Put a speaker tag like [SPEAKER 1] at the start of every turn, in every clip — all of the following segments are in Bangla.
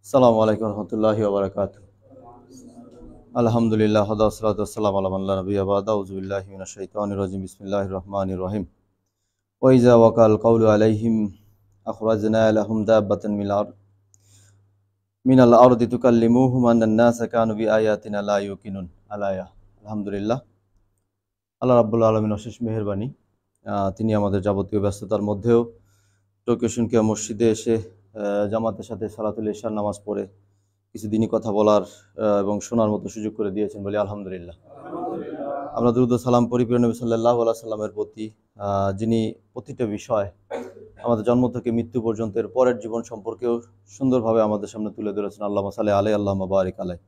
[SPEAKER 1] আসসালামু আলাইকুম রহমতুল্লাহি ওয়া বারাকাতুহু। আলহামদুলিল্লাহ ওয়া সলাতু ওয়াসসালামু আলা মান লা নাবিয়্যা বা'দা। আউযু বিল্লাহি মিনাশ শাইতানির রাজিম। বিসমিল্লাহির রহমানির রহিম। ওয়া ইযা ওয়াকাল কাওলু আলাইহিম আখরাজনা লাহুম দাব্বাতান মিনাল আরদি তুকাল্লিমুহুম আন্নান নাসা কানু বিআয়াতিনা লা ইউকিনুন। আলায়া। আলহামদুলিল্লাহ, আল্লাহ রাব্বুল আলামিন অশেষ মেহেরবানি। তিনি আমাদের যাবতীয় ব্যস্ততার মধ্যেও টোকিও শুনকিয়া মসজিদে এসে জামাতের সাথে সালাতুল ইশার নামাজ পড়ে কিছু দিনই কথা বলার এবং শোনার মতো সুযোগ করে দিয়েছেন বলে আলহামদুলিল্লাহ। আমরা দুরূদ ও সালাম পড়ি প্রিয় নবী সাল্লাল্লাহু আলাইহি সাল্লামের প্রতি, যিনি প্রতিটা বিষয় আমাদের জন্ম থেকে মৃত্যু পর্যন্ত এর পরের জীবন সম্পর্কেও সুন্দরভাবে আমাদের সামনে তুলে ধরেছেন। আল্লাহুম্মা সাল্লি আলাইহি আল্লাহুম্মা বারিক আলাইহি।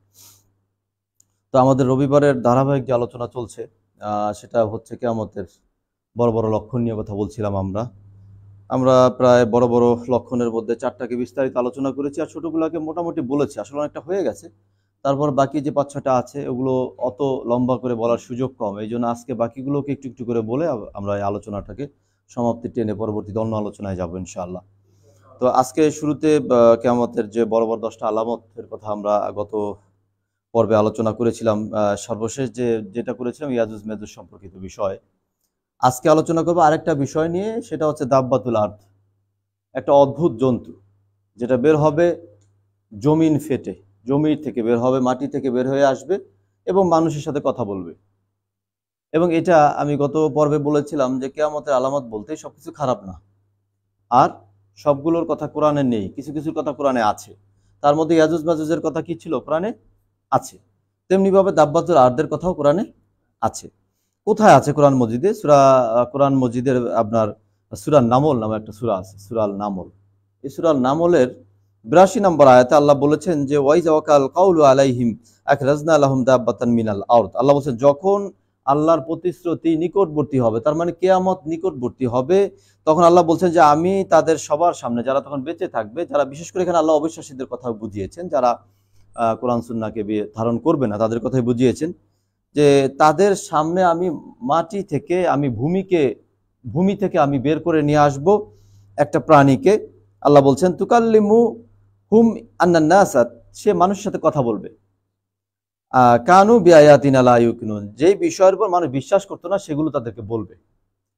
[SPEAKER 1] তো আমাদের রবিবারের ধারাবাহিক যে আলোচনা চলছে সেটা হচ্ছে কিয়ামতের বড় বড় লক্ষণ নিয়ে কথা বলছিলাম। আমরা প্রায় বড় বড় লক্ষণের মধ্যে 4টাকে বিস্তারিত আলোচনা করেছি, আর ছোটগুলোকে মোটামুটি বলেছি। আসলে অনেকটা হয়ে গেছে, তারপর বাকি যে 5-6টা আছে ওগুলো অত লম্বা করে বলার সুযোগ কম, এই জন্য আজকে বাকিগুলোকে একটু একটু করে বলে আমরা এই আলোচনাটাকে সমাপ্তি টেনে পরবর্তীতে অন্য আলোচনায় যাবো ইনশাআল্লাহ। তো আজকে শুরুতে কিয়ামতের যে বড় বড় 10টা আলামতের কথা আমরা গত পর্বে আলোচনা করেছিলাম। সর্বশেষ যেটা করেছিলাম ইয়াজুজ মেজুজ সম্পর্কিত বিষয়। আজকে আলোচনা করবো আরেকটা বিষয় নিয়ে, সেটা হচ্ছে দাব্বাতুল আরদ, একটা অদ্ভুত জন্তু যেটা বের হবে জমিন ফেটে, জমি থেকে বের হবে, মাটি থেকে বের হয়ে আসবে এবং মানুষের সাথে কথা বলবে। এবং এটা আমি গত পর্বে বলেছিলাম যে কিয়ামতের আলামত বলতে সবকিছু খারাপ না, আর সবগুলোর কথা কোরআনে নেই, কিছু কিছু কথা কোরআনে আছে। তার মধ্যে ইয়াজুজ মাজুজের কথা কি ছিল? কোরআনে আছে। তেমনিভাবে দাব্বাতুল আরদের কথাও কোরআনে আছে। কোথায় আছে? কোরআন মজিদে, কোরআন মজিদের আপনার সূরা নামল নামে একটা সূরা আছে, সূরা আল নামল। এই সূরা আল নামলের 82 নম্বর আয়াতে আল্লাহ বলেছেন যে ওয়াইজা ওয়াকাল কাউলু আলাইহিম আখরাজনা লাহুম দাব্বাতান মিনাল আরদ। আল্লাহ বলেছেন যখন আল্লাহর প্রতিশ্রুতি নিকটবর্তী হবে, তার মানে কিয়ামত নিকটবর্তী হবে, তখন আল্লাহ বলছেন যে আমি তাদের সবার সামনে, যারা তখন বেঁচে থাকবে, যারা বিশেষ করে এখানে আল্লাহ অবিশ্বাসীদের কথা বুঝিয়েছেন, যারা কোরআন সুন্নাহকে ধারণ করবে না, তাদের কথাই বুঝিয়েছেন যে তাদের সামনে আমি মাটি থেকে, আমি ভূমি থেকে আমি বের করে নিয়ে আসব একটা প্রাণীকে। আল্লাহ বলছেন তুকাল্লিমু হুম আন্নান নাসা, সে মানুষের সাথে কথা বলবে। কানু বিআয়াতিনা লা ইউকিনুন, যেই বিষয়ের উপর মানুষ বিশ্বাস করতো না সেগুলো তাদেরকে বলবে।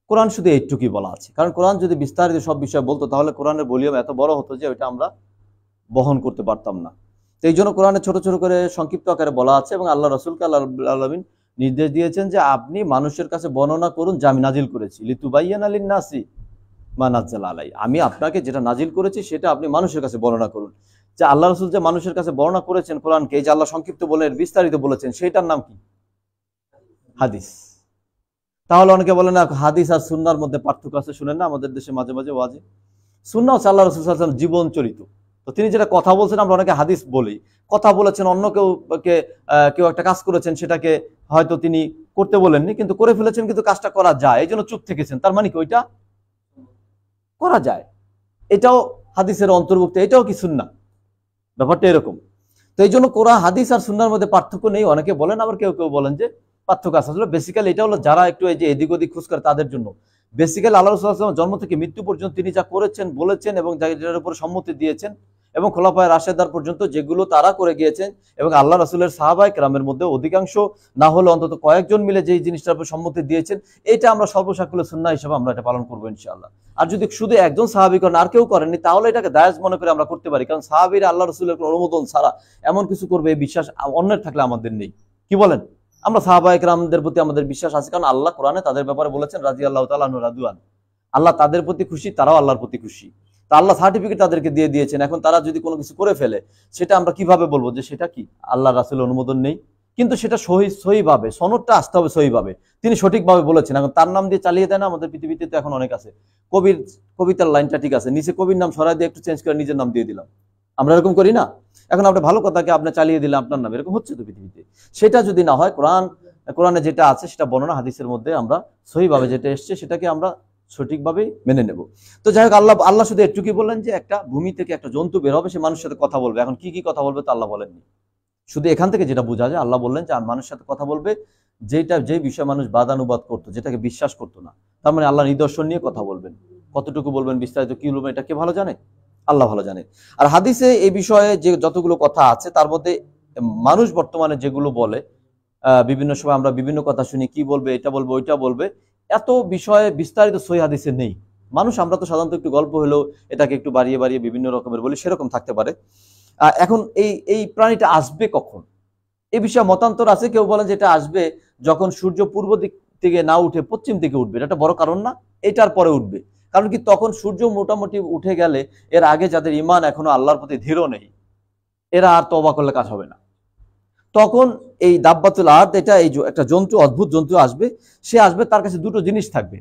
[SPEAKER 1] কোরআন শুধু এইটুকুই বলা আছে, কারণ কোরআন যদি বিস্তারিত সব বিষয় বলতো তাহলে কোরআনের ভলিউম এত বড় হতো যে ওইটা আমরা বহন করতে পারতাম না। তো এই জন্য কোরআনে ছোট ছোট করে সংক্ষিপ্ত আকারে বলা আছে, এবং আল্লাহ রাসূলকে আল্লাহ রাব্বুল আলামিন নির্দেশ দিয়েছেন যে আপনি মানুষের কাছে বর্ণনা করুন যে আমি নাজিল করেছি, লিতুবাইয়ানা লিন-নাসি মা নাযালা আলাই, আমি আপনাকে যেটা নাজিল করেছি সেটা আপনি মানুষের কাছে বর্ণনা করুন। যে আল্লাহ রাসূল যে মানুষের কাছে বর্ণনা করেছেন কোরআনকে, এই যে আল্লাহ সংক্ষিপ্ত বলেন, বিস্তারিত বলেছেন, সেটার নাম কি? হাদিস। তাহলে অনেকে বলে না হাদিস আর সুন্নাহর মধ্যে পার্থক্য আছে, শুনেন না আমাদের দেশে মাঝে মাঝে ওয়াজে। সুন্নাহ হচ্ছে আল্লাহ রাসূল সাল্লাল্লাহু আলাইহি ওয়াসাল্লাম জীবন চরিত। তো তিনি যেটা কথা বলছেন আমরা অনেকে হাদিস বলি। কথা বলেছেন, অন্য কেউ একটা কাজ করেছেন, সেটাকে হয়তো তিনি করতে বলেননি কিন্তু করে ফেলেছেন, কিন্তু কাজটা করা যায়, এই জন্য চুপ থেকেছেন, তার মানে কি ওইটা করা যায়, এটাও হাদিসের অন্তর্ভুক্ত, এটাও কি সুন্নাহ? ব্যাপারটা এরকম। তো এই জন্য কোরআন হাদিস আর সুন্নাহর মধ্যে পার্থক্য নেই অনেকে বলেন, আবার কেউ কেউ বলেন যে পার্থক্য আছে। আসলে বেসিক্যালি এটা হলো যারা একটু এই যে এদিক ওদিক খোঁজ করে তাদের জন্য। বেসিক্যালি আল্লাহ রাসূল সাল্লাল্লাহু আলাইহি ওয়াসাল্লাম জন্ম থেকে মৃত্যু পর্যন্ত তিনি যা করেছেন, বলেছেন এবং যার উপর সম্মতি দিয়েছেন, এবং খোলাফায়ে রাশেদার পর্যন্ত যেগুলো তারা করে গিয়েছেন, এবং আল্লাহ রাসূলের সাহাবায়ে কেরামের মধ্যে অধিকাংশ না হলে অন্তত কয়েকজন মিলে যেই জিনিসটার উপর সম্মতি দিয়েছেন, এটা আমরা সর্বসাকুল্যে সুন্নাহ হিসেবে আমরা এটা পালন করবো ইনশাআল্লাহ। আর যদি শুধু একজন সাহাবী করেন আর কেউ করেননি, তাহলে এটাকে জায়েজ মনে করে আমরা করতে পারি, কারণ সাহাবীরা আল্লাহ রাসূলের অনুমোদন ছাড়া এমন কিছু করবে এই বিশ্বাস অন্যের থাকলে আমাদের নেই। কি বলেন? আমরা সাহাবায়ে কেরামদের প্রতি আমাদের বিশ্বাস আছে, কারণ আল্লাহ কোরআনে তাদের ব্যাপারে বলেছেন রাদিয়াল্লাহু তাআলা আনহু রাদুয়ান, আল্লাহ তাদের প্রতি খুশি, তারাও আল্লাহর প্রতি খুশি। তা আল্লাহ সার্টিফিকেট তাদেরকে দিয়ে দিয়েছেন। এখন তারা যদি কোনো কিছু করে ফেলে, সেটা আমরা কিভাবে বলবো যে সেটা কি আল্লাহ রাসূলের অনুমোদন নেই? কিন্তু সেটা সহিভাবে, সনদটা আসতে হবে সহিভাবে, তিনি সঠিকভাবে বলেছেন। এখন তার নাম দিয়ে চালিয়ে দেয় না, আমাদের পৃথিবীতে তো এখন অনেক আছে। কবিতার লাইনটা ঠিক আছে, নিচে কবির নাম সরাই দিয়ে একটু চেঞ্জ করে নিজের নাম দিয়ে দিলাম, আমরা এরকম করি না? এখন আপনি ভালো কথাকে আপনি চালিয়ে দিলে আপনার নাম, এরকম হচ্ছে তো পৃথিবীতে। সেটা যদি না হয়, কোরআনে যেটা আছে সেটা বর্ণনা, হাদিসের মধ্যে আমরা সহিভাবে যেটা এসছে সেটাকে আমরা সঠিকভাবে মেনে নেব। তো যাই হোক, আল্লাহ শুধু একটুকুই বললেন যে একটা ভূমি থেকে একটা জন্তু বের হবে, সে মানুষের সাথে কথা বলবে। এখন কি কি কথা বলবে তা আল্লাহ বলেননি। শুধু এখান থেকে যেটা বোঝা যায়, আল্লাহ বললেন যে মানুষের সাথে কথা বলবে যে বিষয়ে মানুষ বাদানুবাদ করতো, যেটাকে বিশ্বাস করতো না, তার মানে আল্লাহ নিদর্শন নিয়ে কথা বলবেন। কতটুকু বলবেন, বিস্তারিত কি বলবেন, এটা কে ভালো জানে? আল্লাহ ভালো জানে। আর হাদিসে এই বিষয়ে যে যতগুলো কথা আছে তার মধ্যে মানুষ বর্তমানে যেগুলো বলে, বিভিন্ন সময় আমরা বিভিন্ন কথা শুনি, কি বলবে, এটা বলবে, ওইটা বলবে, এত বিষয়ে বিস্তারিত সহিহ হাদিসে নেই। মানুষ আমরা তো সাধারণত একটু গল্প হলেও এটাকে একটু বাড়িয়ে বাড়িয়ে বিভিন্ন রকমের বলি, সেরকম থাকতে পারে। এখন এই প্রাণীটা আসবে কখন, এই বিষয়ে মতান্তর আছে। কেউ বলেন যে এটা আসবে যখন সূর্য পূর্ব দিক থেকে না উঠে পশ্চিম দিকে উঠবে, এটা একটা বড় কারণ না, এটার পরে উঠবে। কারণ কি, তখন সূর্য মোটামুটি উঠে গেলে এর আগে যাদের ঈমান এখনো আল্লাহর প্রতি দৃঢ় নেই, এরা আর তওবা করলে কাজ হবে না। তখন এই দাব্বাতুল আরদ, এটা এই একটা জন্তু, অদ্ভুত জন্তু আসবে। সে আসবে, তার কাছে দুটো জিনিস থাকবে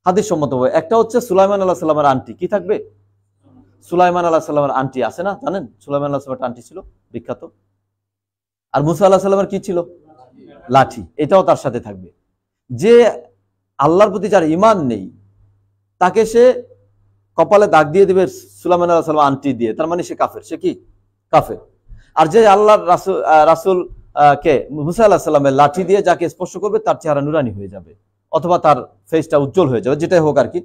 [SPEAKER 1] হাদিস সম্মতভাবে। একটা হচ্ছে সুলাইমান আলাইহিস সালামের আংটি। কি থাকবে? সুলাইমান আলাইহিস সালামের আংটি আছে না, জানেন? সুলাইমান আলাইহিস সালামের আংটি ছিল বিখ্যাত। আর মুসা আলাইহিস সালামের কি ছিল? লাঠি। এটাও তার সাথে থাকবে। যে আল্লাহর প্রতি যার ঈমান নেই, তাকে সে কপালে দাগ দিয়ে দিবে সুলাইমান আলাইহিস সালাম আংটি দিয়ে, তার মানে সে কাফের। সে কি? কাফের। আর যে আল্লাহর রাসূল কে মুসা আলাইহিস সালামের লাঠি দিয়ে যাকে স্পর্শ করবে, তার চেহারা নুরানি হয়ে যাবে, অথবা তার ফেসটা উজ্জ্বল হয়ে যাবে, যেটাই হোক আর কি।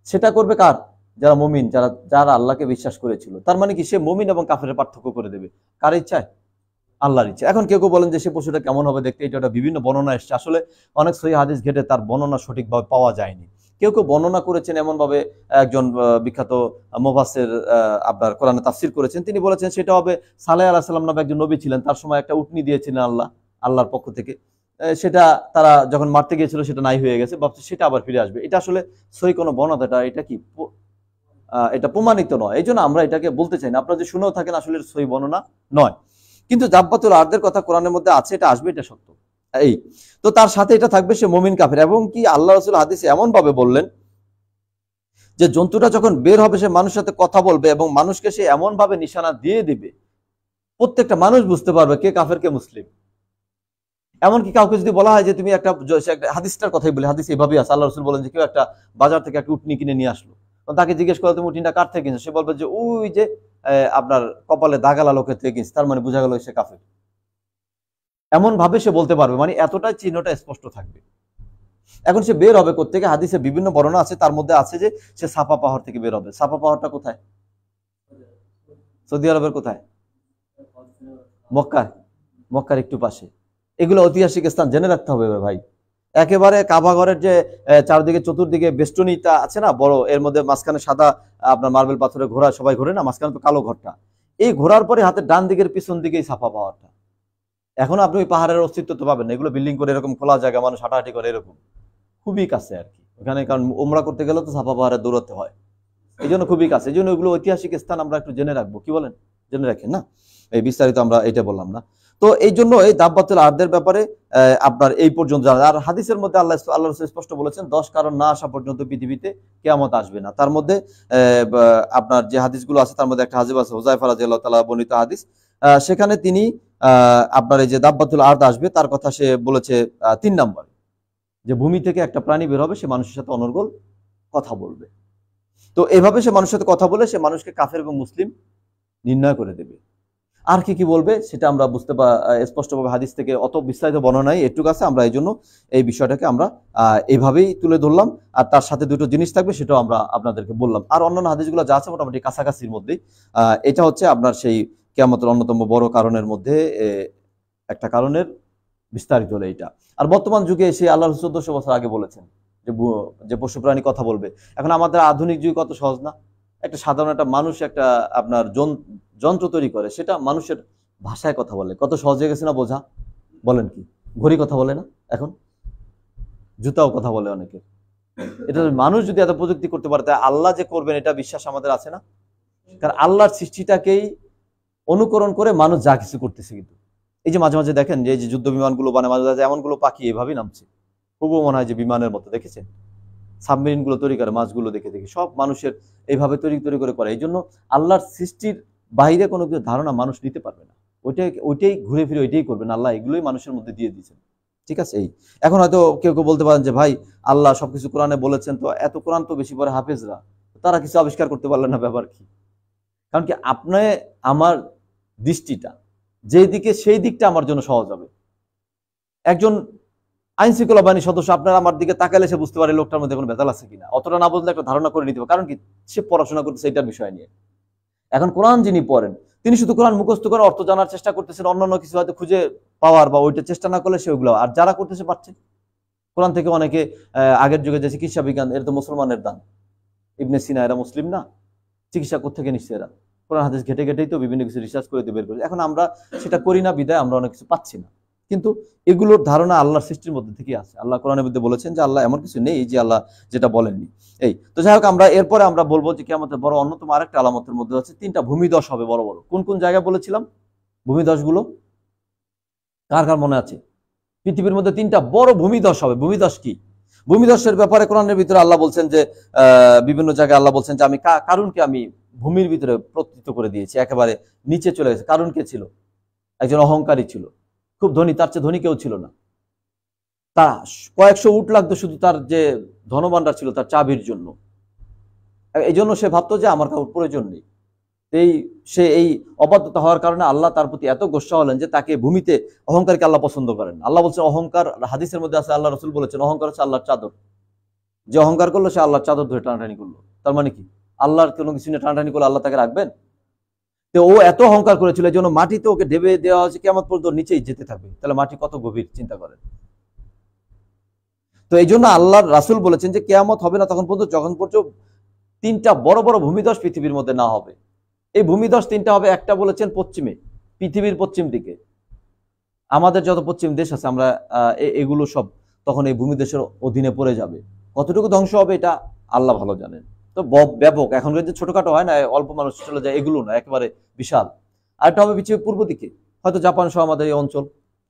[SPEAKER 1] সেটা করবে কার? যারা মুমিন, যারা আল্লাহকে বিশ্বাস করেছিল। তার মানে কি, সে মুমিন এবং কাফেরের পার্থক্য করে দেবে। কার ইচ্ছায়? আল্লাহর ইচ্ছা। এখন কেউ কেউ বলেন যে সে পশুটা কেমন হবে দেখতে, এটা বিভিন্ন বর্ণনা এসছে। আসলে অনেক সহিহ হাদিস ঘেটে তার বর্ণনা সঠিকভাবে পাওয়া যায়নি। কেউ কেউ বর্ণনা করেছেন এমন ভাবে, একজন বিখ্যাত মুফাসসির আপনার কোরআনে তাফসীর করেছেন, তিনি বলেছেন সেটা হবে সালেহ আলাইহিস সালাম নামে একজন নবী ছিলেন, তার সময় একটা উটনি দিয়েছিলেন আল্লাহর পক্ষ থেকে। সেটা তারা যখন মারতে গিয়েছিল সেটা নাই হয়ে গেছে, ভাবছে সেটা আবার ফিরে আসবে। এটা আসলে সহিহ কোনো বর্ণনা, এটা কি এটা প্রমাণিত নয়, এই জন্য আমরা এটাকে বলতে চাই না। আপনারা যে শুনেও থাকেন, আসলে সহিহ বর্ণনা নয়। কিন্তু দাব্বাতুল আরদের কথা কোরআনের মধ্যে আছে, এটা আসবে, এটা সত্য। এই তো তার সাথে এটা থাকবে, সে মুমিন কাফের। এবং কি, আল্লাহ রাসূল হাদিসে এমন ভাবে বললেন যে জন্তুটা যখন বের হবে সে মানুষের সাথে কথা বলবে এবং মানুষকে সে এমন ভাবে নিশানা দিয়ে দিবে, প্রত্যেকটা মানুষ বুঝতে পারবে কে কাফের কে মুসলিম। এমনকি কাউকে যদি বলা হয় যে তুমি একটা হাদিসটার কথাই বলি, হাদিস এভাবেই আছে, আল্লাহ রাসূল বলেন যে কেউ একটা বাজার থেকে একটা উটনি কিনে নিয়ে আসলো, তাকে জিজ্ঞেস করো তুমি উটনিটা কার থেকে কিনছো, সে বলবে যে ওই যে আপনার কপালে দাগালা লোকের থেকে কিনছে, তার মানে বোঝা গেল সে কাফের। এমন ভাবে সে বলতে পারবে, মানে এতটাই চিহ্নটা স্পষ্ট থাকবে। এখন সে বের হবে কোত্থেকে? হাদিসে বিভিন্ন বর্ণনা আছে, তার মধ্যে আছে যে সে সাফা পাহাড় থেকে বের হবে। সাফা পাহাড়টা কোথায়? সৌদি আরবের কোথায়? মক্কার একটু পাশে। এগুলো ঐতিহাসিক স্থান, জেনে রাখতে হবে ভাই। একেবারে কাবা ঘরের যে চারদিকে চতুর্দিকে বেষ্টনীটা আছে না বড়, এর মধ্যে মাঝখানে সাদা আপনার মার্বেল পাথরে ঘোরা, সবাই ঘোরে না, মাঝখানে তো কালো ঘরটা। এই ঘোরার পরে হাতের ডান দিকের পিছন দিকে সাফা পাহাড়টা। এখন আপনি ওই পাহাড়ের অস্তিত্ব তো পাবেন না, এগুলো বিল্ডিং করে এরকম খোলা জায়গা, মানুষ হাঁটাহাঁটি করে, এরকম খুবই কাছে আর কি ওখানে। কারণ উমরা করতে গেলে তো সাফা পাহাড়ে দৌড়াতে হয়, এই জন্য খুবই কাছে। এই জন্য ওইগুলো ঐতিহাসিক স্থান আমরা একটু জেনে রাখবো, কি বলেন? জেনে রাখেন না, এই বিস্তারিত আমরা এটা বললাম না। তো এই জন্য এই দাব্বাতুল আরদের ব্যাপারে আপনার এই পর্যন্ত জানা। আর হাদিসের মধ্যে আল্লাহ রাসূল স্পষ্ট বলেছেন 10 কারণ না আসা পর্যন্ত পৃথিবীতে কিয়ামত আসবে না। তার মধ্যে আপনার যে হাদিসগুলো আছে তার মধ্যে একটা হাদিস আছে হুযায়ফা রাদিয়াল্লাহু তাআলা বর্ণিত হাদিস। সেখানে তিনি আপনার এই যে দাব্বাতুল আরদ আসবে তার কথা সে বলেছে 3 নম্বরে, যে ভূমি থেকে একটা প্রাণী বের হবে, সে মানুষের সাথে অনর্গল কথা বলবে। তো এভাবে সে মানুষের সাথে কথা বলে সে মানুষকে কাফের এবং মুসলিম নির্ণয় করে দেবে। আর কি কি বলবে সেটা আমরা বুঝতে স্পষ্টভাবে হাদিস থেকে অত বিস্তারিত বর্ণনা নাই, একটু কাছে আমরা এই জন্য এই বিষয়টাকে আমরা এইভাবেই তুলে ধরলাম। আর তার সাথে দুটো জিনিস থাকবে, সেটাও আমরা আপনাদেরকে বললাম। আর অন্যান্য হাদিসগুলো যা আছে মোটামুটি কাছাকাছির মধ্যেই। এটা হচ্ছে আপনার সেই কিয়ামতের অন্যতম বড় কারণের মধ্যে একটা কারণের বিস্তারিত হলো এইটা। আর বর্তমান যুগে এসে আল্লাহ 1400 বছর আগে বলেছেন যে পশু প্রাণী কথা বলবে। এখন আমাদের আধুনিক যুগ কত সহজ না, একটা সাধারণ একটা মানুষ একটা আপনার যন্ত্র তৈরি করে, সেটা মানুষের ভাষায় কথা বলে, কত সহজ হয়ে গেছে না বোঝা? বলেন কি? ঘড়ি কথা বলে না, এখন জুতাও কথা বলে অনেকে। এটা মানুষ যদি এত প্রযুক্তি করতে পারে, তাই আল্লাহ যে করবেন এটা বিশ্বাস আমাদের আছে না? কারণ আল্লাহর সৃষ্টিটাকেই অনুকরণ করে মানুষ যা কিছু করতেছে। কিন্তু এই যে মাঝে মাঝে দেখেন যে এই যে যুদ্ধ বিমানগুলো বানায়, মাঝে মাঝে এমনগুলো পাখি এভাবেই নামছে, খুবও মনে হয় যে বিমানের মতো, দেখেছেন? সাবমেরিন গুলো তৈরি করে, মাছগুলো দেখে দেখে সব মানুষের এইভাবে তৈরি করে। এই জন্য আল্লাহর সৃষ্টির বাইরে কোনো কিছু ধারণা মানুষ নিতে পারবে না, ওইটাই ঘুরে ফিরে ওইটাই করবেন। আল্লাহ এগুলোই মানুষের মধ্যে দিয়ে দিয়েছেন, ঠিক আছে? এই এখন হয়তো কেউ কেউ বলতে পারেন যে ভাই আল্লাহ সবকিছু কোরআনে বলেছেন, তো এত কোরআন তো বেশি পরে হাফেজরা, তারা কিছু আবিষ্কার করতে পারলেন না, ব্যাপার কি? কারণ কি, আপনি আমার দৃষ্টিটা যেই দিকে সেই দিকটা আমার জন্য সহজ হবে। একজন আইন শৃঙ্খলা বাহিনীর সদস্য আপনার আমার দিকে তাকালে সে বুঝতে পারে লোকটার মধ্যে কোনো ভেজাল আছে কিনা, অতটা না বুঝলে একটা ধারণা করে নিতে পারে। কারণ কি, সে পড়াশোনা করতেছে এটার বিষয় নিয়ে, এখন কোরআন যিনি পড়েন তিনি শুধু কোরআন মুখস্থ করে অর্থ জানার চেষ্টা করতেছেন, অন্যান্য কিছু হয়তো খুঁজে পাওয়ার বা ওইটা চেষ্টা না করলে সেগুলো, আর যারা করতেছে পারছে। কোরআন থেকে অনেকে আগের যুগে যে চিকিৎসা বিজ্ঞান, এর তো মুসলমানের দান, ইবনে সিনা এরা মুসলিম না, চিকিৎসা কোত্থেকে নিচ্ছে এরা? কোরআন হাদিস ঘেটে ঘেটেই তো বিভিন্ন কিছু রিসার্চ করে বের করি। এখন আমরা সেটা করি না বিদায় আমরা অনেক কিছু পাচ্ছি না, কিন্তু এগুলোর ধারণা আল্লাহর সৃষ্টির মধ্যে থেকেই আছে। আল্লাহ কোরআনের মধ্যে বলেছেন যে আল্লাহ এমন কিছু নেই যে আল্লাহ যেটা বলেননি। এই তো যাই হোক, আমরা এরপরে আমরা বলবো যে কিয়ামতের বড় অন্যতম আরেকটা আলামতের মধ্যে হচ্ছে 3টা ভূমিধস হবে বড় বড়। কোন কোন জায়গায় বলেছিলাম ভূমিধস গুলো? কার কার মনে আছে? পৃথিবীর মধ্যে 3টা বড় ভূমিধস হবে। ভূমিধস কি? ভূমিধসের ব্যাপারে কোরআনের ভিতরে আল্লাহ বলছেন যে বিভিন্ন জায়গায় আল্লাহ বলছেন যে আমি কারুনকে আমি ভূমির ভিতরে প্রতিষ্ঠিত করে দিয়েছি, একেবারে নিচে চলে গেছে। কারুন কে ছিল? একজন অহংকারী ছিল, খুব ধনী, তার চেয়ে ধনী কেউ ছিল না। তা কয়েকশো উট লাগতো শুধু তার যে ধনভাণ্ডার ছিল তার চাবির জন্য। এই জন্য সে ভাবতো যে আমার কারোর প্রয়োজন নেই। সে এই অবাধ্যতা হওয়ার কারণে আল্লাহ তার প্রতি এত গোস্বা হলেন যে তাকে ভূমিতে, অহংকারকে আল্লাহ পছন্দ করেন। আল্লাহ বলছেন অহংকার, হাদিসের মধ্যে আছে, আল্লাহ রসুল বলেছেন অহংকার হচ্ছে আল্লাহর চাদর। যে অহংকার করলো সে আল্লাহর চাদর ধরে টানাটানি করলো। তার মানে কি? আল্লাহর কোনো কিছু নিয়ে টানাটানি করলে আল্লাহ তাকে রাখবেন? তো ও এত অহংকার করেছিল, এই জন্য মাটিতে ওকে ঢেবে দেওয়া হয়েছে, কিয়ামত পর্যন্ত নিচেই যেতে থাকবে। তাহলে মাটি কত গভীর চিন্তা করেন। তো এই জন্য আল্লাহর রাসূল বলেছেন যে কিয়ামত হবে না তখন পর্যন্ত যখন পর্যন্ত 3টা বড় বড় ভূমিধস পৃথিবীর মধ্যে না হবে। এই ভূমিধস 3টা হবে। একটা বলেছেন পশ্চিমে, পৃথিবীর পশ্চিম দিকে। আমাদের যত পশ্চিম দেশ আছে আমরা এগুলো সব তখন এই ভূমিধসের অধীনে পড়ে যাবে। কতটুকু ধ্বংস হবে এটা আল্লাহ ভালো জানেন। তো ব্যাপক, এখনকার যে ছোটখাটো হয় না, অল্প মানুষ চলে যায়, এগুলো না, একেবারে বিশাল। আরেকটা হবে পৃথিবীর পূর্ব দিকে, হয়তো জাপান সহ আমাদের এই অঞ্চল।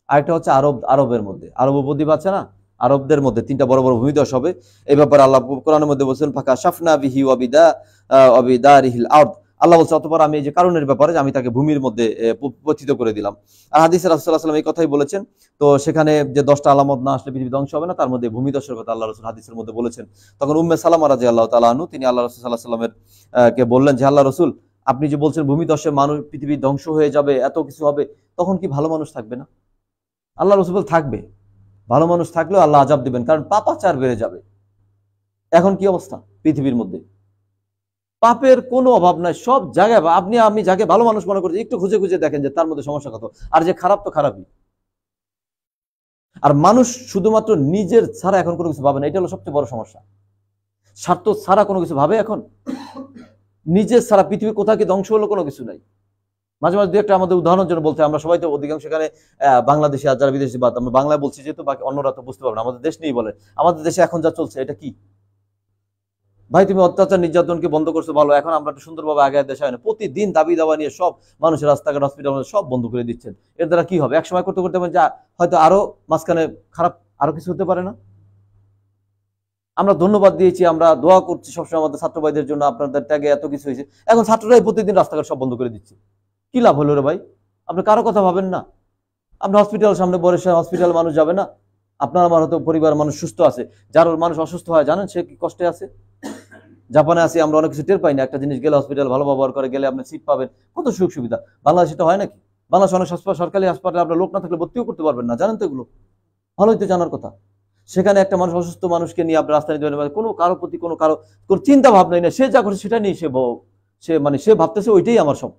[SPEAKER 1] আরেকটা হচ্ছে আরবের মধ্যে, আরব উপদ্বীপ আছে না, আরবদের মধ্যে 3টা বড় বড় ভূমিধস হবে। এই ব্যাপারে আল্লাহ কোরআনের মধ্যে বলছেন ফাকা শাফনা বিহি ওয়াবিদারিহিল আরদ। আল্লাহ বলছে অতঃপর আমি এই যে কারণের ব্যাপারে আমি তাকে ভূমির মধ্যে পতিত করে দিলাম। আর হাদিসে রাসূলুল্লাহ সাল্লাল্লাহু আলাইহি ওয়াসাল্লাম এই কথাই বলেছেন। তো সেখানে যে 10টা আলামত না আসলে পৃথিবী ধ্বংস হবে না, তার মধ্যে ভূমিধসের কথা আল্লাহ রাসূল হাদিসের মধ্যে বলেছেন। তখন উম্মে সালামা রাদিয়াল্লাহু তাআলা আনহু তিনি আল্লাহ রাসূল সাল্লাল্লাহু আলাইহি ওয়াসাল্লামের কে বললেন যে আল্লাহ রাসূল, আপনি যে বলছেন ভূমিধসে মানুষ পৃথিবী ধ্বংস হয়ে যাবে, এত কিছু হবে, তখন কি ভালো মানুষ থাকবে না? আল্লাহ রাসূল থাকবে। ভালো মানুষ থাকলেও আল্লাহ আযাব দিবেন, কারণ পাপাচার বেড়ে যাবে। এখন কি অবস্থা পৃথিবীর মধ্যে? পাপের কোনো অভাব নাই, সব জায়গায়। আপনি আমি যাকে ভালো মানুষ মনে করছি একটু খুঁজে খুঁজে দেখেন যে তার মধ্যে সমস্যা কত, আর যে খারাপ তো খারাপই। আর মানুষ শুধুমাত্র নিজের ছাড়া এখন কোনো কিছু ভাবে না, এটা হলো সবচেয়ে বড় সমস্যা। স্বার্থ ছাড়া কোনো কিছু ভাবে এখন? নিজের ছাড়া পৃথিবী কোথায় কি ধ্বংস হলো কোনো কিছু নাই। মাঝে মাঝে দু একটা আমাদের উদাহরণের জন্য বলতে, আমরা সবাই তো অধিকাংশ এখানে বাংলাদেশি, আর যারা বিদেশি বাদ, আমরা বাংলায় বলছি যেহেতু, বাকি অন্যরা তো বুঝতে পারবে না। আমাদের দেশ নিয়েই বলে, আমাদের দেশে এখন যা চলছে এটা কি ভাই? তুমি অত্যাচার নির্যাতনকে বন্ধ করছো ভালো, এখন আমরা একটু সুন্দরভাবে আগে দেশে হয় না, প্রতিদিন দাবি দাওয়া নিয়ে সব মানুষের রাস্তাঘাট হসপিটাল সব বন্ধ করে দিচ্ছেন। এর দ্বারা কি হবে? এক সময় করতে করতে যা হয়তো আরো মাঝখানে খারাপ আরো কিছু হতে পারে না? আমরা ধন্যবাদ দিয়েছি, আমরা দোয়া করছি সবসময় আমাদের ছাত্র ভাইদের জন্য, আপনাদের ত্যাগে এত কিছু হয়েছে। এখন ছাত্ররাই প্রতিদিন রাস্তাঘাট সব বন্ধ করে দিচ্ছে। কি লাভ হলো রে ভাই? আপনি কারো কথা ভাবেন না? আপনি হসপিটাল সামনে বসে, হসপিটাল মানুষ যাবে না? আপনার আমার হয়তো পরিবার মানুষ সুস্থ আছে, যার মানুষ অসুস্থ হয় জানেন সে কি কষ্টে আছে? জাপানে আছি আমরা, অনেক কিছু টের পাই না। একটা জিনিস গেলে হসপিটাল ভালো ব্যবহার করে গেলে আপনি সিট পাবেন, কত সুযোগ সুবিধা। বাংলাদেশে তো হয় নাকি? বাংলাদেশে অনেক সরকারি হাসপাতালে আপনার লোক না থাকলে ভর্তিও করতে পারবেন না, জানেন তো? এগুলো ভালোই তো জানার কথা। সেখানে একটা মানুষ, অসুস্থ মানুষকে নিয়ে আপনার রাস্তায় নিতে পারেন, কোনো কারো প্রতি কোনো চিন্তা ভাবনাই না, সে যা করছে সেটা নিয়ে সে ভাবতেছে ওইটাই আমার সব।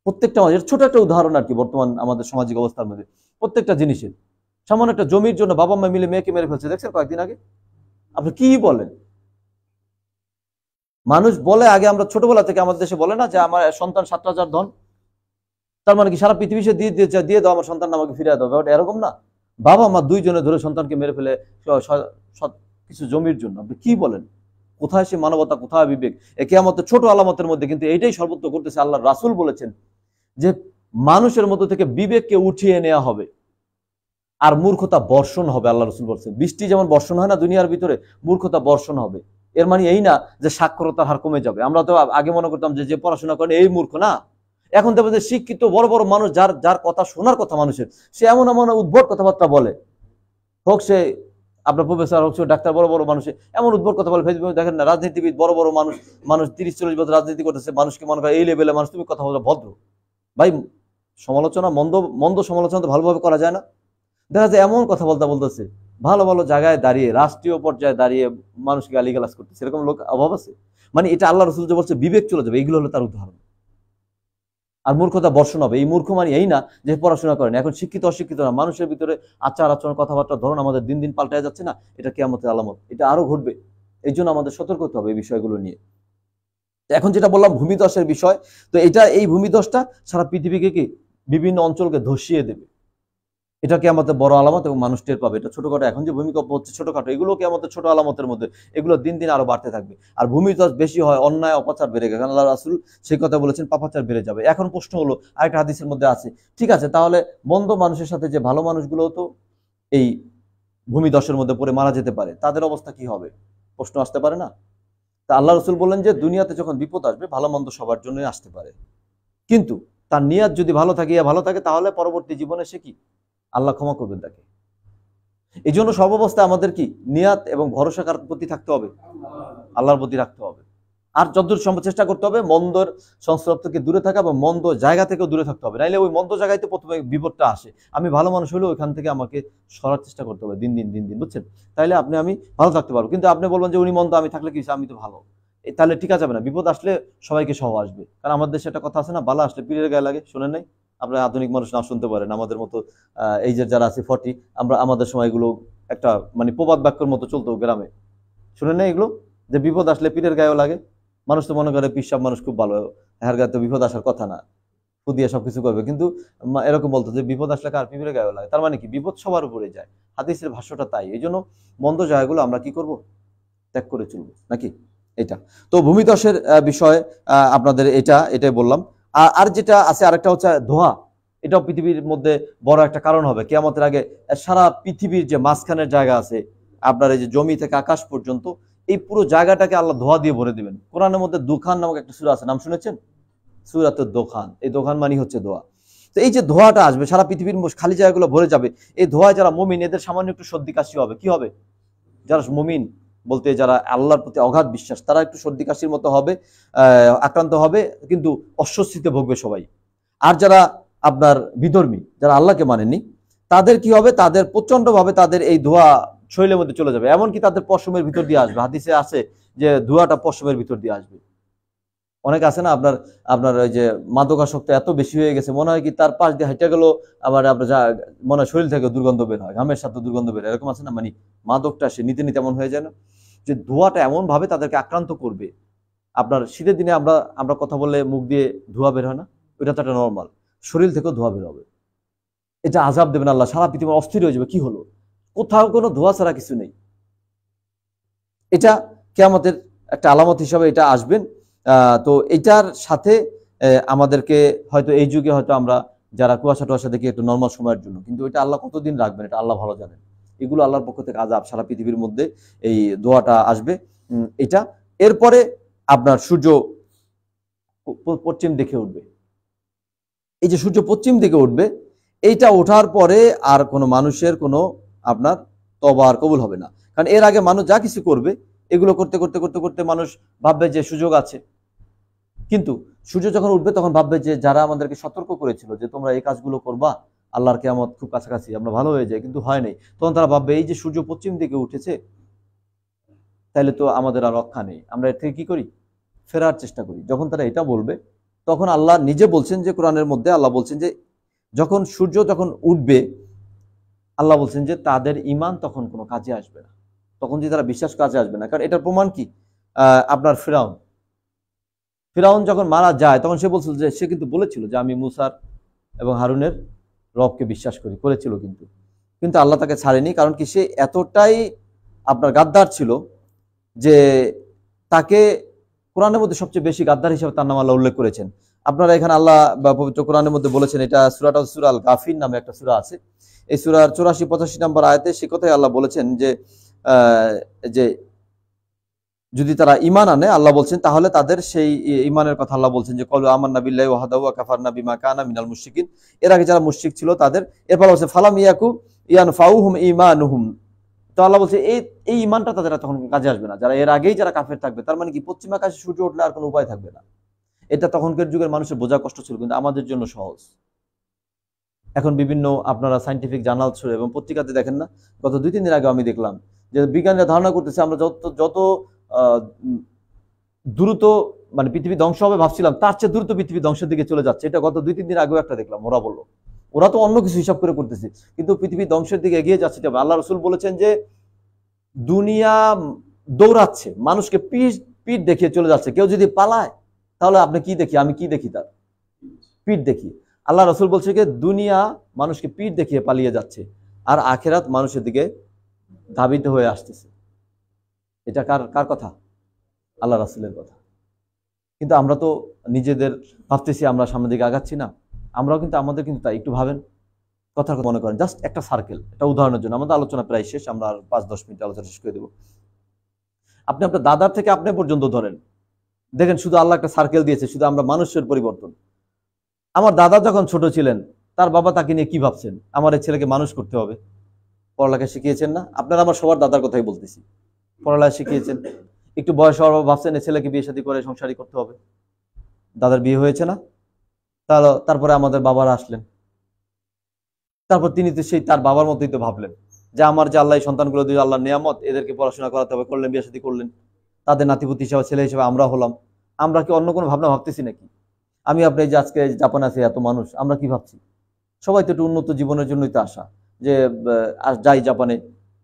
[SPEAKER 1] প্রত্যেকটা মানুষের ছোট একটা উদাহরণ আর কি, বর্তমান আমাদের সামাজিক অবস্থার মধ্যে প্রত্যেকটা জিনিসের। সামান্য একটা জমির জন্য বাবা মা মিলে মেয়েকে মেরে ফেলছে, দেখছেন কয়েকদিন আগে? আপনি কি বলেন? মানুষ বলে আগে, আমরা ছোটবেলা থেকে আমাদের দেশে বলে না যে আমার সন্তান 7 রাজার ধন, তার মানে কি সারা পৃথিবী সে দিয়ে দাও, আমার সন্তান আমাকে ফিরিয়ে দাও, ব্যাপারটা এরকম না? বাবা মা দুইজনে ধরে সন্তানকে মেরে ফেলে কিছু জমির জন্য। আপনি কি বলেন? কোথায় সে মানবতা, কোথায় বিবেক? কিয়ামতের ছোট আলামতের মধ্যে কিন্তু এইটাই সর্বত্র করতেছে। আল্লাহ রাসূল বলেছেন যে মানুষের মধ্য থেকে বিবেককে উঠিয়ে নেওয়া হবে আর মূর্খতা বর্ষণ হবে। আল্লাহ রাসূল বলছেন বৃষ্টি যেমন বর্ষণ হয় না দুনিয়ার ভিতরে, মূর্খতা বর্ষণ হবে। এর মানে এই না যে সাক্ষরতার হার কমে যাবে। আমরা তো আগে মনে করতাম যে পড়াশোনা করেন এই মূর্খ না। এখন দেখবেন যে শিক্ষিত বড় বড় মানুষ, যার যার কথা শোনার কথা মানুষের, সে এমন এমন উদ্ভট কথাবার্তা বলে। হোক সে আপনার প্রফেসর, হোক সে ডাক্তার, বড় বড় মানুষ এমন উদ্ভট কথা বলে। ফেসবুকে দেখেন না, রাজনীতিবিদ বড় বড় মানুষ, 30-40 বছর রাজনীতি করতেছে, মানুষকে মনে করে এই লেভেলে মানুষ, তুমি কথা বলো ভদ্র। ভাই সমালোচনা, মন্দ সমালোচনা তো ভালোভাবে করা যায় না? দেখা যায় এমন কথা বলতেছে, ভালো ভালো জায়গায় দাঁড়িয়ে, রাষ্ট্রীয় পর্যায়ে দাঁড়িয়ে মানুষকে গালিগালাজ করতেছে, এরকম লোক অভাব আছে? মানে এটা আল্লাহ রাসূল যে বলছে বিবেক চলে যাবে, এগুলো হলো তার উদাহরণ। আর মূর্খতা বর্ষণ হবে। এই মূর্খ মানে এই না যে পড়াশোনা করেন, এখন শিক্ষিত অশিক্ষিত না, মানুষের ভিতরে আচার আচরণ কথাবার্তার ধরন আমাদের দিন দিন পাল্টায় যাচ্ছে না, এটা কিয়ামতের আলামত, এটা আরো ঘটবে। এই জন্য আমাদের সতর্ক হতে হবে এই বিষয়গুলো নিয়ে। এখন যেটা বললাম ভূমিধসের বিষয়, তো এই ভূমিধসটা সারা পৃথিবীকে কি বিভিন্ন অঞ্চলকে ধসিয়ে দেবে। এটা কিয়ামতের বড় আলামত এবং মানুষ টের পাবে। এটা ছোটখাটো এখন যে ভূমিকম্প হচ্ছে ছোটখাটো, এগুলো কিয়ামতের ছোট আলামতের মধ্যে, এগুলো দিন দিন আরো বাড়তে থাকবে। আর ভূমিধস বেশি হয় অন্যায় অপাচার বেড়ে গেছে, আল্লাহ রাসূল সেই কথা বলেছেন, পাপাচার বেড়ে যাবে। এখন প্রশ্ন হলো, আরেকটা হাদিসের মধ্যে আছে, ঠিক আছে তাহলে মন্দ মানুষের সাথে যে ভালো মানুষগুলো তো এই ভূমিধসের মধ্যে পড়ে মারা যেতে পারে, তাদের অবস্থা কি হবে? প্রশ্ন আসতে পারে না? তা আল্লাহ রাসূল বললেন যে দুনিয়াতে যখন বিপদ আসবে ভালো মন্দ সবার জন্যই আসতে পারে, কিন্তু তার নিয়াত যদি ভালো থাকে তাহলে পরবর্তী জীবনে সে কি আল্লাহ ক্ষমা করবেন তাকে। এই জন্য সব অবস্থায় আমাদের কি নিয়াত এবং ভরসা কার প্রতি থাকতে হবে? আল্লাহর প্রতি রাখতে হবে। আর যতদূর সম্ভব চেষ্টা করতে হবে মন্দর সংস্রব থেকে দূরে থাকা এবং মন্দ জায়গা থেকেও দূরে থাকতে হবে, নাইলে ওই মন্দ জায়গায় তো প্রথমে বিপদটা আসে। আমি ভালো মানুষ হলেও ওইখান থেকে আমাকে সরার চেষ্টা করতে হবে দিন দিন, বুঝছেন? তাইলে আমি ভালো থাকতে পারবো। কিন্তু আপনি বলবেন যে উনি মন্দ, আমি থাকলে কি আমি তো ভালো, তাহলে ঠিক আছে না। বিপদ আসলে সবাইকে সহ আসবে, কারণ আমাদের দেশে একটা কথা আছে না, বালা আসলে পীরের গায়ে লাগে, শোনেন নাই? আপনার আধুনিক মানুষ না শুনতে পারেন, আমাদের মতো এই যে যারা আছে 40, আমাদের সময়গুলো একটা মানে প্রবাদ বাক্যের মতো চলতো গ্রামে, শুনেন না এগুলো? যে বিপদ আসলে পীরের গায়েও লাগে। মানুষ তো মনে করে পীর সাহেব মানুষ খুব ভালো, হ্যার গায়ে তো বিপদ আসার কথা না, ফুদিয়ে সবকিছু করবে, কিন্তু এরকম বলতো যে বিপদ আসলে কার পীরের গায়েও লাগে। তার মানে কি বিপদ সবার উপরে যায়, হাদিসের ভাষ্যটা তাই। এই জন্য মন্দ জায়গাগুলো আমরা কি করব? ত্যাগ করে চলবো নাকি? এটা তো ভূমিধসের বিষয়ে আপনাদের এটাই বললাম। আর যেটা আছে আরেকটা হচ্ছে ধোঁয়া, এটাও পৃথিবীর মধ্যে বড় একটা কারণ হবে কিয়ামতের আগে। সারা পৃথিবীর যে মাঝখানের জায়গা আছে আপনার, এই যে জমি থেকে আকাশ পর্যন্ত, এই পুরো জায়গাটাকে আল্লাহ ধোঁয়া দিয়ে ভরে দিবেন। কোরআনের মধ্যে দুখান নামক একটা সূরা আছে, নাম শুনেছেন? সূরাতুদ দোখান। এই দোখান মানে হচ্ছে ধোঁয়া। তো এই যে ধোঁয়াটা আসবে সারা পৃথিবীর খালি জায়গাগুলো ভরে যাবে, এই ধোঁয়ায় যারা মুমিন এদের সামান্য একটু সর্দি কাশি হবে, কি হবে? যারা মুমিন বলতে যারা আল্লাহর প্রতি অগাধ বিশ্বাস, তারা একটু সর্দি কাশির মতো হবে, আক্রান্ত হবে, কিন্তু অস্বস্তিতে ভুগবে সবাই। আর যারা আপনার বিধর্মী, যারা আল্লাহকে মানেননি, তাদের কি হবে? তাদের প্রচন্ড ভাবে তাদের এই ধোঁয়া শরীরের মধ্যে চলে যাবে, এমনকি তাদের পশমের ভিতর দিয়ে আসবে। হাদিসে আছে যে ধোঁয়াটা পশমের ভিতর দিয়ে আসবে। অনেক আছে না আপনার আপনার ওই যে মাদকাসক্ত এত বেশি হয়ে গেছে, মনে হয় কি তার পাশ দিয়ে হাইটা গেল, আবার আপনার মনে হয় শরীর থেকে দুর্গন্ধ বের হয়, ঘামের সাথে দুর্গন্ধ বের হয়, এরকম আছে না? মানে মাদকটা সে নিতে নিতে এমন হয়ে যায় না, যে ধোঁয়াটা এমন ভাবে তাদেরকে আক্রান্ত করবে। আপনার শীতের দিনে আমরা কথা বললে মুখ দিয়ে ধোঁয়া বের হয় না, ওইটা তো একটা নর্মাল, শরীর থেকেও ধোঁয়া বের হবে। এটা আযাব দেবেন আল্লাহ, সারা পৃথিবী অস্থির হয়ে যাবে, কি হলো, কোথাও কোনো ধোঁয়া ছাড়া কিছু নেই। এটা কিয়ামতের একটা আলামত হিসাবে এটা আসবেন। তো এটার সাথে আমাদেরকে হয়তো এই যুগে হয়তো আমরা যারা কুয়াশা টুয়াশা দেখি একটু নর্মাল সময়ের জন্য, কিন্তু এটা আল্লাহ কতদিন রাখবেন এটা আল্লাহ ভালো জানেন। এগুলো আল্লাহর পক্ষ থেকে আযাব, সারা পৃথিবীর মধ্যে এই দোয়াটা আসবে। এটা এরপরে আপনার সূর্য পশ্চিম দিকে উঠবে। এই যে সূর্য পশ্চিম দিকে উঠবে, এইটা ওঠার পরে আর কোনো মানুষের কোনো আপনার তওবা আর কবুল হবে না। কারণ এর আগে মানুষ যা কিছু করবে, এগুলো করতে করতে করতে করতে মানুষ ভাববে যে সুযোগ আছে, কিন্তু সূর্য যখন উঠবে তখন ভাববে যে যারা আমাদেরকে সতর্ক করেছিল যে তোমরা এই কাজগুলো করবা, আল্লাহর কিয়ামত খুব কাছাকাছি, আমরা ভালো হয়ে যাই, কিন্তু হয় নাই, তখন তারা ভাববে এই যে সূর্য পশ্চিম দিকে উঠেছে, তাহলে তো আমাদের আর রক্ষা নেই, আমরা এর থেকে কি করি? ফেরার চেষ্টা করি। যখন তারা এটা বলবে, তখন আল্লাহ নিজে বলছেন যে কোরআনের মধ্যে আল্লাহ বলছেন যে যখন সূর্য যখন উঠবে, আল্লাহ বলছেন যে তাদের ঈমান তখন কোনো কাজে আসবে না, তখন যে তারা বিশ্বাস কাজে আসবে না। কারণ এটার প্রমাণ কি? আপনার ফিরাউন যখন মারা যায় তখন সে বলছিল যে সে কিন্তু বলেছিল যে আমি মুসার এবং হারুনের রবকে বিশ্বাস করেছিল, কিন্তু আল্লাহ তাকে ছাড়েনি। কারণ কি? সে এতটাই আপনার গাদ্দার ছিল যে তাকে কোরআনের মধ্যে সবচেয়ে বেশি গাদ্দার হিসেবে তার নাম আল্লাহ উল্লেখ করেছেন। আপনারা এখানে আল্লাহ বা পবিত্র কোরআনের মধ্যে বলেছেন, এটা সূরাটা সূরা আল গাফির নামে একটা সূরা আছে, এই সূরার 84-85 নম্বর আয়াতে সে কথাই আল্লাহ বলেছেন যে যদি তারা ঈমান আনে, আল্লাহ বলছেন তাহলে তাদের সেই ঈমানের কথা আল্লাহ বলছেন যে ক্বালু আমান্না বিল্লাহি ওয়াহদাহু ওয়া কাফারনা বিমা কানা মিনাল মুশরিকিন। এর আগে যারা মুশরিক ছিল তাদের, এরপর বলছে ফালাম ইয়াকু ইয়ানফাউহুম ঈমানুহুম। তো আল্লাহ বলছে এই ঈমানটা তাদের তখন কাজে আসবে না, যারা এর আগেই যারা কাফের থাকবে। তার মানে কি? পশ্চিম আকাশে সূর্য উঠলে আর কোনো উপায় থাকবে না। এটা তখনকার যুগের মানুষের বোঝা কষ্ট ছিল, কিন্তু আমাদের জন্য সহজ। এখন বিভিন্ন আপনারা সায়েন্টিফিক জার্নাল এবং পত্রিকাতে দেখেন না, গত 2-3 দিন আগে আমি দেখলাম যে বিজ্ঞানীরা ধারণা করতেছে আমরা যত দ্রুত মানে পৃথিবী ধ্বংস হবে ভাবছিলাম, তার চেয়ে দ্রুত পৃথিবী ধ্বংসের দিকে চলে যাচ্ছে। এটা গত 2-3 দিন আগেও একটা দেখলাম, ওরা বললো ওরা তো অন্য কিছু হিসাব করে করতেছে, কিন্তু পৃথিবী ধ্বংসের দিকে এগিয়ে যাচ্ছে। আল্লাহ রসুল বলেছেন যে দুনিয়া দৌড়াচ্ছে, মানুষকে পিঠ পিঠ দেখিয়ে চলে যাচ্ছে। কেউ যদি পালায় তাহলে আপনি কি দেখি, আমি কি দেখি, তার পিঠ দেখি। আল্লাহ রসুল বলছে যে দুনিয়া মানুষকে পিঠ দেখিয়ে পালিয়ে যাচ্ছে, আর আখেরাত মানুষের দিকে ধাবিত হয়ে আসতেছে। এটা কার কার কথা? আল্লাহ রাসূলের কথা। কিন্তু আমরা তো নিজেদের ভাবতেছি আমরা সামনের দিকে আগাচ্ছি না। আমরাও কিন্তু আমাদের কিন্তু তাই একটু ভাবেন, কথা মনে করেন, জাস্ট একটা সার্কেল, এটা উদাহরণের জন্য। আমাদের আলোচনা প্রায় শেষ, আমরা আর 5-10 মিনিট আলোচনা শেষ করে দেবো। আপনি আপনার দাদার থেকে আপনি পর্যন্ত ধরেন, দেখেন শুধু আল্লাহ একটা সার্কেল দিয়েছে, শুধু আমরা মানুষের পরিবর্তন। আমার দাদা যখন ছোট ছিলেন, তার বাবা তাকে নিয়ে কি ভাবছেন? আমার এই ছেলেকে মানুষ করতে হবে, পড়ালেখা শিখিয়েছেন না? আপনারা আমার সবার দাদার কথাই বলতেছি, পড়ালেখা শিখিয়েছেন। একটু বয়স হওয়ার পর ভাবছেন এই ছেলেকে বিয়ে শাদী করে সংসারী করতে হবে। দাদার বিয়ে হয়েছে না? তারপরে আমাদের বাবারা আসলেন, তারপর তিনি তো সেই তার বাবার মতোই তো ভাবলেন যে আমার যে আল্লাহ সন্তানগুলো দিয়ে আল্লাহ নিয়ামত, এদেরকে পড়াশোনা করাতে হবে, করলেন, বিয়ে শাদী করলেন, তাদের নাতিপুতি হিসাবে ছেলে হিসেবে আমরা হলাম। আমরা কি অন্য কোনো ভাবনা ভাবতেছি নাকি? আমি আপনি যে আজকে জাপান আছে এত মানুষ, আমরা কি ভাবছি? সবাই তো একটু উন্নত জীবনের জন্যই তো আসা, যে যাই জাপানে,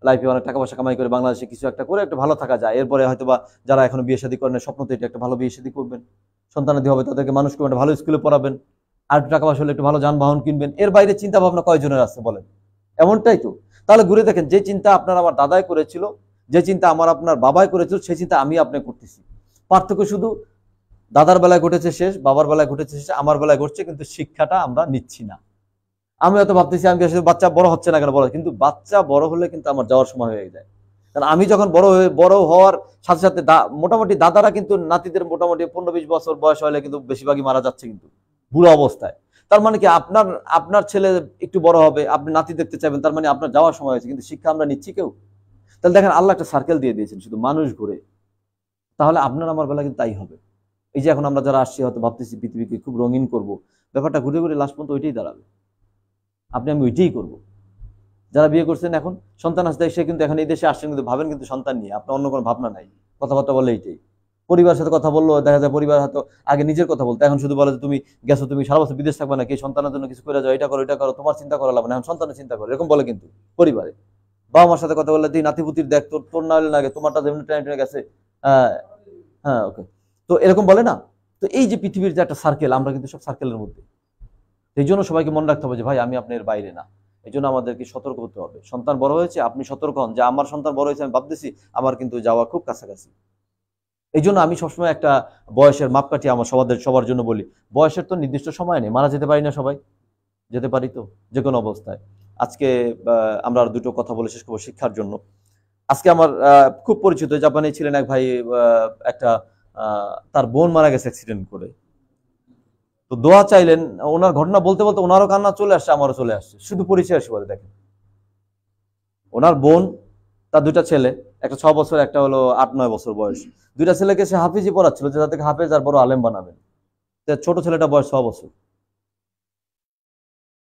[SPEAKER 1] লাইফে অনেক টাকা পয়সা কামাই করে বাংলাদেশে কিছু একটা করে একটু ভালো থাকা যায়। এরপরে হয়তো বা যারা এখনো বিয়ে শাদী করেন, স্বপ্ন তো এটা একটা ভালো বিয়ে শাদী করবেন, সন্তানাদি হবে, তাদেরকে মানুষ করবেন, ভালো স্কুলে পড়াবেন, আর একটু টাকা পয়সা হলে একটু ভালো যানবাহন কিনবেন। এর বাইরে চিন্তা ভাবনা কয়জনের আছে বলেন? এমনটাই তো। তাহলে ঘুরে দেখেন, যে চিন্তা আপনার আমার দাদাই করেছিল, যে চিন্তা আমার আপনার বাবাই করেছিল, সেই চিন্তা আমি আপনি করতেছি। পার্থক্য শুধু দাদার বেলায় ঘটেছে শেষ, বাবার বেলায় ঘটেছে শেষ, আমার বেলায় ঘটছে, কিন্তু শিক্ষাটা আমরা নিচ্ছি না। আমি হয়তো ভাবতেছি আমি বাচ্চা বড় হচ্ছে না কেন, বড়, কিন্তু বাচ্চা বড় হলে কিন্তু আমার যাওয়ার সময় হয়ে যায়। কারণ আমি যখন বড় হওয়ার সাথে সাথে মোটামুটি দাদারা কিন্তু নাতিদের মোটামুটি 15-20 বছর বয়স হলে কিন্তু বেশিরভাগই মারা যাচ্ছে, কিন্তু বুড়ো অবস্থায়। তার মানে কি আপনার আপনার ছেলে একটু বড় হবে, আপনি নাতি দেখতে চাইবেন, তার মানে আপনার যাওয়ার সময় হয়েছে, কিন্তু শিক্ষা আমরা নিচ্ছি কেউ? তাহলে দেখেন আল্লাহ একটা সার্কেল দিয়ে দিয়েছেন, শুধু মানুষ ঘুরে। তাহলে আপনার আমার বেলা কিন্তু তাই হবে। এই যে এখন আমরা যারা আসছি হয়তো ভাবতেছি পৃথিবীকে খুব রঙিন করব, ব্যাপারটা ঘুরে ঘুরে লাস্ট পর্যন্ত ওইটাই দাঁড়াবে, আপনি আমি ওইটাই করবো। যারা বিয়ে করছেন এখন সন্তান আসতে, সে কিন্তু এখন এই দেশে আসছেন কিন্তু ভাবেন কিন্তু সন্তান নিয়ে, আপনার অন্য কোনো ভাবনা নাই। কথাবার্তা বলে এইটাই, পরিবারের সাথে কথা বললো, দেখা যায় পরিবার হয়তো আগে নিজের কথা বলতো, এখন শুধু বলে যে তুমি গেছো, তুমি সারা বছর বিদেশ থাকবে নাকি, সন্তানের জন্য কিছু করে যাও, এটা করো এটা করো, তোমার চিন্তা করা লাগবে না, এখন সন্তানের চিন্তা করো, এরকম বলে। কিন্তু পরিবারে বাবা মার সাথে কথা বললে তুই নাতিপুতির দেখ, তোর তোর না হলে লাগে, তোমারটা যেমন টেনে টেনে গেছে, হ্যাঁ ওকে, তো এরকম বলে না? তো এই যে পৃথিবীর যে একটা সার্কেল, আমরা কিন্তু সব সার্কেলের মধ্যে। এই জন্য সবাইকে মনে রাখতে হবে যে ভাই আমি আপনার বাইরে না। এই জন্য আমাদেরকে সতর্ক হতে হবে। সন্তান বড় হয়েছে, আপনি সতর্ক হন যে আমার সন্তান বড় হয়েছে, আমি ভাবতেছি আমার কিন্তু যাওয়া খুব কাছাকাছি। এই জন্য আমি সবসময় একটা বয়সের মাপকাঠি আমার সবার জন্য বলি, বয়সের তো নির্দিষ্ট সময় নেই, মারা যেতে পারি না সবাই? যেতে পারি তো, যে কোনো অবস্থায়। আজকে আমরা আর দুটো কথা বলে শেষ করবো শিক্ষার জন্য। আজকে আমার খুব পরিচিত জাপানে ছিলেন এক ভাই, একটা তার বোন মারা গেছে অ্যাক্সিডেন্ট করে, তো দোয়া চাইলেন। ওনার ঘটনা বলতে বলতে ওনারও কান্না চলে আসছে, আমারও চলে আসছে, শুধু পরিচয় আসে বলে। দেখেন ওনার বোন, তার দুইটা ছেলে, একটা 6 বছর, একটা হলো 8-9 বছর বয়স। দুইটা ছেলেকে সে হাফিজি পড়াচ্ছিল, যে তাদেরকে হাফেজ আর বড় আলেম বানাবেন। ছোট ছেলেটা বয়স 6 বছর।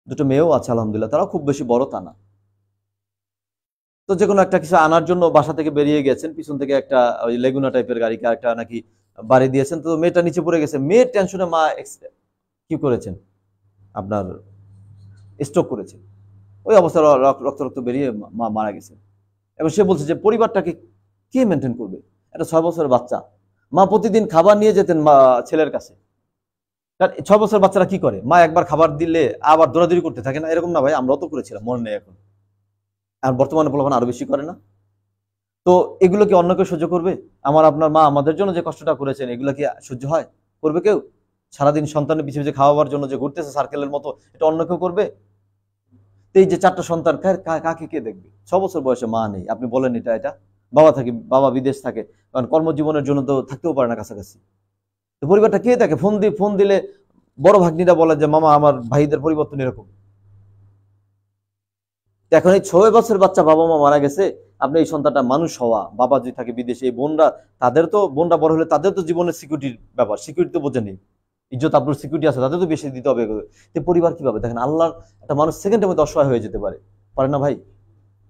[SPEAKER 1] দুটো মেয়েও আছে আলহামদুলিল্লাহ, তারাও খুব বেশি বড় তা না। তো যে কোনো একটা কিছু আনার জন্য বাসা থেকে বেরিয়ে গেছেন, পিছন থেকে একটা ওই লেগুনা টাইপের গাড়িকে একটা নাকি বাড়ি দিয়েছেন, তো মেয়েটা নিচে পড়ে গেছে। মেয়ের টেনশনে মা কি করেছেন, আপনার স্ট্রোক করেছেন। ওই অবস্থায় রক্ত রক্ত বেরিয়ে মা মারা গেছে। এবং সে বলছে যে পরিবারটাকে কে মেনটেন করবে? একটা 6 বছরের বাচ্চা। মা প্রতিদিন খাবার নিয়ে যেতেন ছেলের কাছে। কারণ 6 বছরের বাচ্চারা কি করে, মা একবার খাবার দিলে আবার দৌড়াদৌড়ি করতে থাকে না? এরকম না ভাই, আমরাও তো করেছিলাম, মনে নেই এখন। আর বর্তমানে পোলাপান আরো বেশি করে না? তো এগুলো কি অন্য কেউ সহ্য করবে? আমার আপনার মা আমাদের জন্য যে কষ্টটা করেছেন, এগুলো কি সহ্য হয়? করবে কেউ? সারাদিন সন্তানের পিছিয়ে পিছিয়ে খাওয়াবার জন্য যে ঘুরতেছে সার্কেলের মতো, এটা অন্য কেউ করবে? এই যে 4টা সন্তান, কাকে কে দেখবে? 6 বছর বয়সে মা নেই, আপনি বলেন এটা বাবা বিদেশ থাকে, কারণ কর্মজীবনের জন্য তো থাকতেও পারে না কাছাকাছি। তো পরিবারটা কে দেখে? ফোন দিলে বড় ভাগ্নিরা বলে যে মামা আমার ভাইদের পরিবর্তন এরকম। এখন এই 6 বছরের বাচ্চা, বাবা মা মারা গেছে, আপনি এই সন্তানটা মানুষ হওয়া, বাবা যদি থাকে বিদেশে, এই বোনরা বড় হলে তাদের তো জীবনের সিকিউরিটির ব্যাপার, সিকিউরিটি তো বোঝে নেই, ইজ্জত আব্রুর সিকিউরিটি আছে, তাদের তো বেশি দিতে হবে। তো পরিবার কিভাবে দেখেন, আল্লাহর একটা মানুষ সেকেন্ডের মধ্যে অসহায় হয়ে যেতে পারে না ভাই?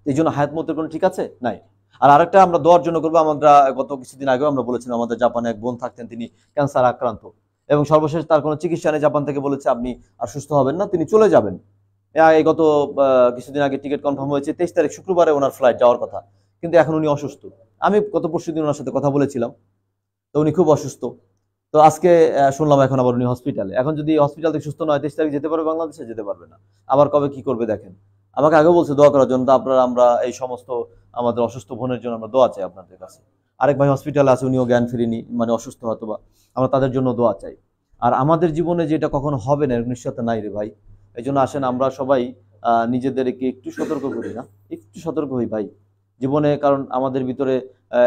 [SPEAKER 1] এই জন্য হায়াত মতের কোনো ঠিক আছে নাই। আর আরেকটা আমরা দোয়ার জন্য করবো, আমরা গত কিছুদিন আগেও আমরা বলেছিলাম আমাদের জাপানে এক বোন থাকতেন, তিনি ক্যান্সার আক্রান্ত এবং সর্বশেষ তার কোনো চিকিৎসা নেই, জাপান থেকে বলেছে আপনি আর সুস্থ হবেন না, তিনি চলে যাবেন। এই গত কিছুদিন আগে টিকিট কনফার্ম হয়েছে, 23 তারিখ শুক্রবারে ওনার ফ্লাইট যাওয়ার কথা, কিন্তু এখন উনি অসুস্থ। আমি গত পরশুদিন ওনার সাথে কথা বলেছিলাম, তো উনি খুব অসুস্থ। তো আজকে শুনলাম এখন আবার উনি হসপিটালে। এখন যদি হসপিটাল থেকে সুস্থ নয়, 23 তারিখ যেতে পারবে বাংলাদেশে? যেতে পারবে না। আবার কবে কি করবে দেখেন। আমাকে আগেও বলছে দোয়া করার জন্য, তো আপনারা আমরা এই সমস্ত আমাদের অসুস্থ বোনের জন্য আমরা দোয়া চাই আপনাদের কাছে। আরেক ভাই হসপিটালে আছে, উনিও জ্ঞান ফিরিনি, মানে অসুস্থ হয়তো বা, আমরা তাদের জন্য দোয়া চাই। আর আমাদের জীবনে যেটা কখনো হবে না এর নিশ্চয়তা নাই রে ভাই। এই জন্য আসেন আমরা সবাই নিজেদেরকে একটু সতর্ক করি, না একটু সতর্ক হই ভাই জীবনে। কারণ আমাদের ভিতরে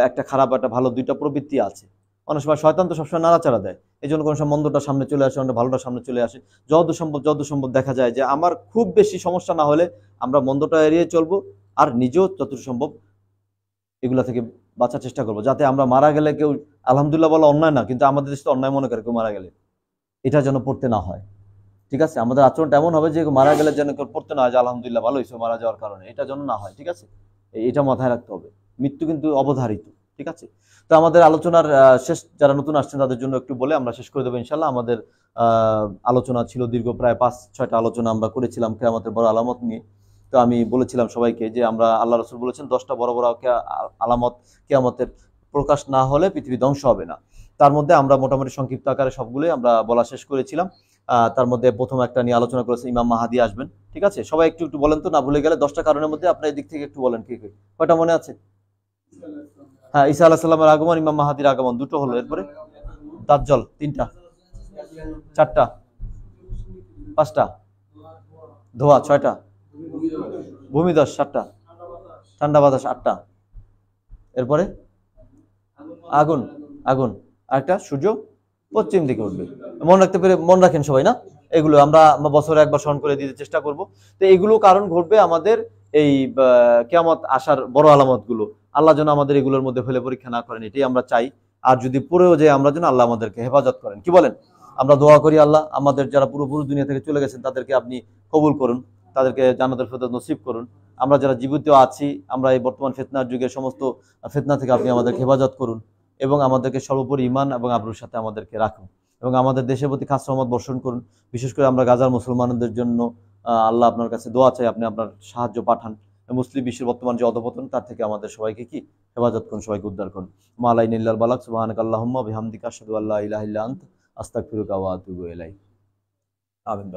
[SPEAKER 1] একটা খারাপ একটা ভালো দুইটা প্রবৃত্তি আছে। অনেক সময় শয়তান তো সবসময় নাড়াচাড়া দেয়, এই জন্য কোনো সময় মন্দটা সামনে চলে আসে, অনেক ভালোটা সামনে চলে আসে। যত সম্ভব দেখা যায় যে আমার খুব বেশি সমস্যা না হলে আমরা মন্দটা এড়িয়ে চলবো, আর নিজেও যতটুকু সম্ভব এগুলা থেকে বাঁচার চেষ্টা করবো, যাতে আমরা মারা গেলে কেউ আলহামদুলিল্লাহ বলা অন্যায় না, কিন্তু আমাদের দেশে অন্যায় মনে করে কেউ মারা গেলে এটা যেন পড়তে না হয়। ঠিক আছে, আমাদের আচরণটা এমন হবে যে মারা গেলে যেন কেউ পড়তে না হয় যে আলহামদুলিল্লাহ ভালো হয়েছে মারা যাওয়ার কারণে, এটা যেন না হয়। ঠিক আছে, এটা মাথায় রাখতে হবে। মৃত্যু কিন্তু অবধারিত। ঠিক আছে, তো আমাদের আলোচনার শেষ, যারা নতুন আসছেন তাদের জন্য একটু বলে আমরা শেষ করে দেবো ইনশাল্লাহ। আমাদের আলোচনা ছিল দীর্ঘ, প্রায় 5-6টা আলোচনা আমরা করেছিলাম কিয়ামতের বড় আলামত নিয়ে। তো আমি বলেছিলাম সবাইকে যে আমরা, আল্লাহ রাসূল বলেছেন 10টা বড় বড় আলামত কিয়ামতের প্রকাশ না হলে পৃথিবী ধ্বংস হবে না। তার মধ্যে আমরা মোটামুটি সংক্ষিপ্ত আকারে সবগুলোই আমরা বলা শেষ করেছিলাম। তার মধ্যে প্রথম একটা নিয়ে আলোচনা করেছে, ইমাম মাহাদি আসবেন। ঠিক আছে, সবাই একটু একটু বলেন তো, না ভুলে গেলে 10টা কারণের মধ্যে আপনার এই দিক থেকে একটু বলেন, কি কয়টা মনে আছে? হ্যাঁ, ঈসা আলাইহিস সালামের আগমন, ইমাম মাহাদির আগমন, দুটো হলো। এরপরে দাজ্জাল 3টা, 4টা, 5টা, ধোয়া 6টা, ভূমিধস 7টা, ঠান্ডা বাতাস 8টা, এরপরে আগুন, আগুন আরেকটা, সূর্য পশ্চিম দিকে উঠবে। মনে রাখতে পেরে মনে রাখেন সবাই, না? এগুলো আমরা বছরে একবার স্মরণ করে দিতে চেষ্টা করব। তো এগুলো কারণ ঘটবে আমাদের এই কিয়ামত আসার বড় আলামত গুলো। আল্লাহ যেন আমাদের এগুলোর মধ্যে ফেলে পরীক্ষা না করেন, এটাই আমরা চাই। আর যদি পড়েও যায় আমরা যেন আল্লাহ আমাদেরকে হেফাজত করেন। কি বলেন? আমরা দোয়া করি, আল্লাহ আমাদের যারা পুরোপুরি দুনিয়া থেকে চলে গেছেন তাদেরকে আপনি কবুল করুন, তাদেরকে জান্নাতুল ফেরদৌস নসিব করুন। আমরা যারা জীবিত আছি, আমরা এই বর্তমান ফিতনার যুগে সমস্ত ফিতনা থেকে আপনি আমাদেরকে হেফাজত করুন, এবং আমাদেরকে সর্বোপরি ঈমান এবং আবরুর সাথে আমাদেরকে রাখুন, এবং আমাদের দেশের প্রতি খাস রহমত বর্ষণ করুন। বিশেষ করে আমরা গাজার মুসলমানদের জন্য আল্লাহ আপনার কাছে দোয়া চাই, আপনি আপনার সাহায্য পাঠান। মুসলিম বিশ্বের বর্তমান যে অধপতন, তার থেকে আমাদের সবাইকে কি হেফাজত করুন, সবাইকে উদ্ধার করুন। মা আলাইনা ইল্লাল বালাগ, সুবহানাকা আল্লাহুম্মা ওয়া বিহামদিকা আশহাদু আল্লা ইলাহা ইল্লা আনতা আস্তাগফিরুকা ওয়া আতুবু ইলাইক। আমিন।